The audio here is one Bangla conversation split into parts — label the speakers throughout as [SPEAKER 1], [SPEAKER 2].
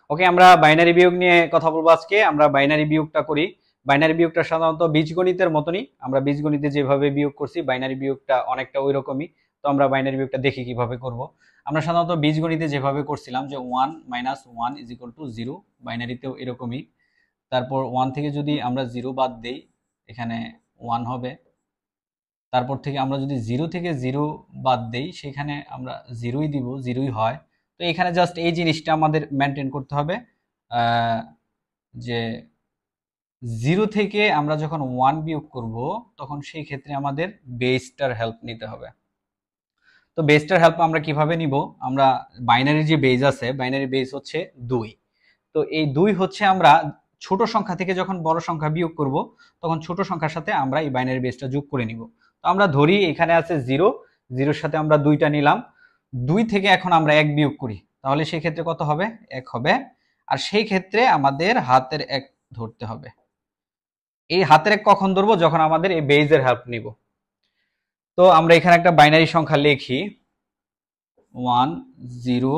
[SPEAKER 1] ওকে, আমরা বাইনারি বিয়োগ নিয়ে কথা বলবো আজকে। আমরা বাইনারি বিয়োগটা করি। বাইনারি বিয়োগটা সাধারণত বীজগণিতের মতনই, আমরা বীজগণিতে যেভাবে বিয়োগ করছি বাইনারি বিয়োগটা অনেকটা ওই রকমই। তো আমরা বাইনারি বিয়োগটা দেখি কিভাবে করব। আমরা সাধারণত বীজগণিতে যেভাবে করছিলাম যে 1 - 1 = 0, বাইনারিতেও এরকমই। তারপর 1 থেকে যদি আমরা 0 বাদ দেই এখানে 1 হবে। তারপর থেকে আমরা যদি 0 থেকে 0 বাদ দেই সেখানে আমরা 0ই দিব, 0ই হয়। তো এখানে জাস্ট এই জিনিসটা আমাদের মেনটেন করতে হবে যে 0 থেকে আমরা যখন 1 বিয়োগ করব তখন সেই ক্ষেত্রে আমাদের বেসটার হেল্প নিতে হবে। তো বেসটার হেল্প আমরা কিভাবে নিব? আমরা বাইনারি যে বেস আছে, বাইনারি বেস হচ্ছে 2। তো এই 2 হচ্ছে আমরা ছোট সংখ্যা থেকে যখন বড় সংখ্যা বিয়োগ করব তখন ছোট সংখ্যার সাথে আমরা এই বাইনারি বেসটা যোগ করে নিব। তো আমরা ধরি এখানে আছে 0, 0-র সাথে আমরা 2টা নিলাম। 2 থেকে এখন আমরা 1 বিয়োগ করি, তাহলে সেই ক্ষেত্রে কত হবে? 1 হবে। আর সেই ক্ষেত্রে আমাদের হাতের 1 ধরতে হবে। এই হাতের 1 কখন ধরবো? যখন আমাদের এই বেসের হেল্প নিব। তো আমরা এখানে একটা বাইনারি সংখ্যা লিখি 1 0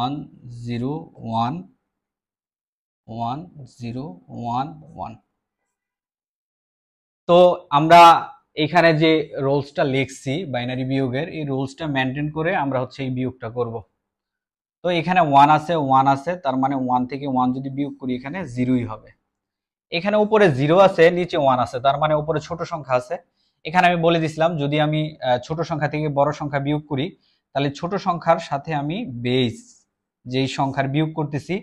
[SPEAKER 1] 1 0 1 1 0 1 1। তো আমরা এখানে যে রুলসটা লিখছি বাইনারি বিয়োগের, এই রুলসটা মেনটেন করে আমরা হচ্ছে এই বিয়োগটা করব। তো এখানে 1 আছে, 1 আছে, তার মানে 1 থেকে 1 যদি বিয়োগ করি এখানে 0ই হবে। এখানে উপরে 0 আছে, নিচে 1 আছে, তার মানে উপরে ছোট সংখ্যা আছে। এখানে আমি বলে দিছিলাম যদি আমি ছোট সংখ্যা থেকে বড় সংখ্যা বিয়োগ করি তাহলে ছোট সংখ্যার সাথে আমি বেস, যেই সংখ্যার বিয়োগ করতেছি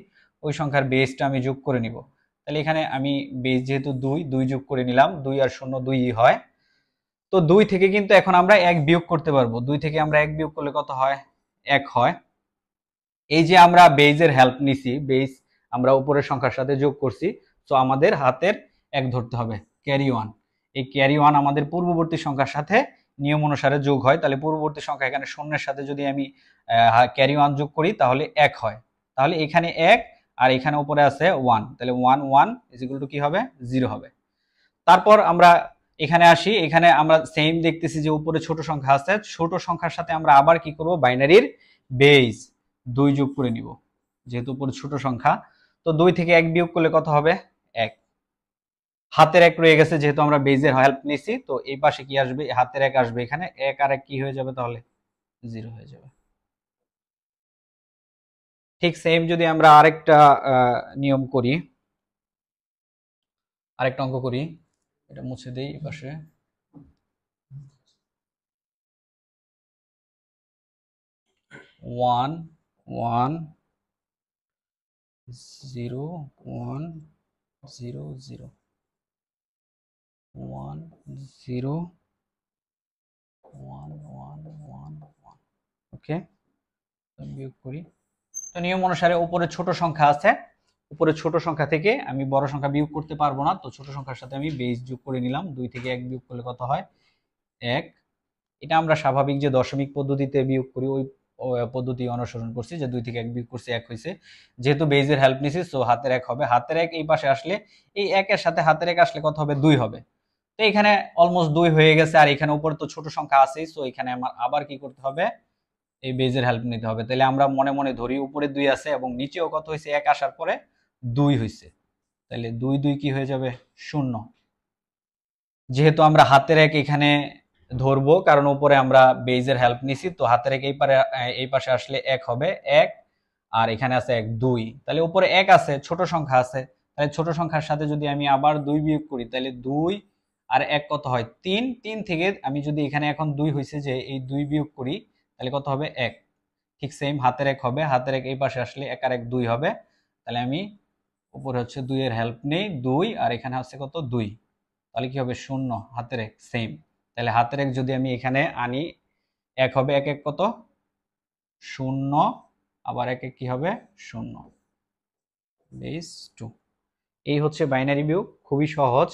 [SPEAKER 1] ওই সংখ্যার বেসটা আমি যোগ করে নিব। তাহলে এখানে আমি বেস যেহেতু 2 যোগ করে নিলাম, 2 আর 0 2ই হয়। তো 2 থেকে কিন্তু এখন আমরা 1 বিয়োগ করতে পারবো। 2 থেকে আমরা 1 বিয়োগ করলে কত হয়? 1 হয়। এই যে আমরা বেসের হেল্প নিছি, বেস আমরা উপরের সংখ্যার সাথে যোগ করছি, তো আমাদের হাতের 1 ধরতে হবে, ক্যারি 1। এই ক্যারি 1 আমাদের পূর্ববর্তী সংখ্যার সাথে নিয়ম অনুসারে যোগ হয়। তাহলে পূর্ববর্তী সংখ্যা এখানে শূন্যের সাথে যদি আমি ক্যারি 1 যোগ করি তাহলে 1 হয়। তাহলে এখানে 1 আর এখানে উপরে আছে 1, তাহলে 1 1 = কি হবে? 0 হবে। তারপর আমরা এখানে আসি, এখানে আমরা সেম দেখতেছি যে উপরে ছোট সংখ্যা আছে, ছোট সংখ্যার সাথে আমরা আবার কি করব? বাইনারির বেস 2 যোগ করে নিব, যেহেতু উপরে ছোট সংখ্যা। তো 2 থেকে 1 বিয়োগ করলে কত হবে? 1। হাতের 1 রয়ে গেছে, যেহেতু আমরা বেজের হেল্প নিছি। তো এই পাশে কি আসবে? হাতের 1 আসবে এখানে, 1 আর 1 কি হয়ে যাবে? তাহলে 0 হয়ে যাবে। ঠিক সেম যদি আমরা আরেকটা নিয়ম করি, আরেকটা অঙ্ক করি, এটা মুছে দেই এই পাশে। 1 1 0 1 0 0 1 0 1 1 1 1। ওকে, বিয়োগ করি। তো নিয়ম অনুসারে উপরে ছোট সংখ্যা আছে, উপরে ছোট সংখ্যা থেকে আমি বড় সংখ্যা বিয়োগ করতে পারবো না, তো ছোট সংখ্যার সাথে আমি বেস যোগ করে নিলাম। 2 থেকে 1 বিয়োগ করলে কত হয়? 1। এটা আমরা স্বাভাবিক যে দশমিক পদ্ধতিতে বিয়োগ করি ওই পদ্ধতি অনুসরণ করছি, যে 2 থেকে 1 বিয়োগ করছি 1 হয়েছে। যেহেতু বেজের হেল্প নিছি সো হাতের 1 হবে। হাতের 1 এই পাশে আসলে, এই 1 এর সাথে হাতের 1 আসলে কত হবে? 2 হবে। তো এখানে অলমোস্ট 2 হয়ে গেছে, আর এখানে উপরে তো ছোট সংখ্যা আছেই, সো এখানে আমার আবার কি করতে হবে? এই বেজের হেল্প নিতে হবে। তাহলে আমরা মনে মনে ধরি উপরে 2 আছে এবং নিচেও কত হয়েছে? 1 আসার পরে 2 হয়েছে। তাহলে 2 2 কি হয়ে যাবে? 0। যেহেতু আমরা হাতের 1 এখানে ধরবো কারণ উপরে আমরা বেজের হেল্প নিছি, তো হাতের 1 এই পাশে আসলে 1 হবে, 1 আর এখানে আছে 1 2। তাহলে উপরে 1 আছে, ছোট সংখ্যা আছে, তাহলে ছোট সংখ্যার সাথে যদি আমি আবার 2 বিয়োগ করি তাহলে 2 আর 1 কত হয়? 3। 3 থেকে আমি যদি এখানে এখন 2 হয়েছে যে এই 2 বিয়োগ করি তাহলে কত হবে? 1। ঠিক সেম হাতের 1 হবে, হাতের 1 এই পাশে আসলে 1 আর 1 2 হবে। তাহলে আমি উপরে হচ্ছে 2 এর হেল্প নেই, 2 আর এখানে আছে কত? 2। তাহলে কি হবে? 0। হাতের 1 সেম। তাহলে হাতের 1 যদি আমি এখানে আনি 1 হবে, 1 1 কত? 0, আবার 1 1 কি হবে? 0, বেস 2। এই হচ্ছে বাইনারি বিয়োগ, খুবই সহজ।